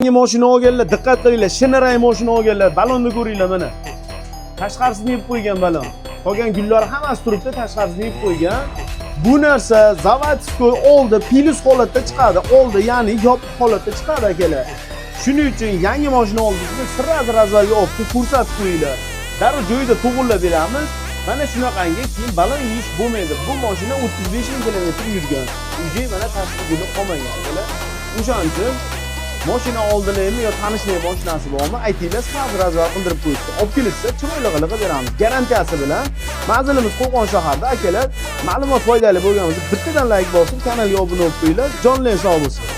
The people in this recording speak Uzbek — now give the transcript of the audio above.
Yangi mashina olganlar, diqqat qilinglar, shinarang mashina olganlar, balonni ko'ringlar mana. Tashqarisini yeb qo'ygan balon. Qolgan gullar hammasi turibdi, tashqarisini yeb qo'ygan. Bu narsa zavodskoy oldi, plyus holatda chiqadi. Oldi, ya'ni yopiq holatda chiqadi akalar. Shuning uchun yangi mashina oldingizda sirraz razvalga olib ko'rsatib qo'yinglar. Darrov joyida to'g'irlab beramiz. Mana shunaqangi keyin balon yeyish bo'lmaydi. Bu mashina 35 ming kilometr yurgan. Uyi mana tashqi guli qolmagan akalar. O'shaning uchun mashina oldinami yo tanishlar mashinasi bormi? Aytinglar, sirraz razval qildirib qo'yishdi. Olib kelishsa, chiroyli qilib beramiz. Garantiyasi bilan. Manzilimiz Qo'qon shaharida akalar. Ma'lumot foydali bo'lgan bo'lsa, bittadan like bosib, kanalga obuna bo'lib qo'yinglar. Jonli sog' bo'lsin.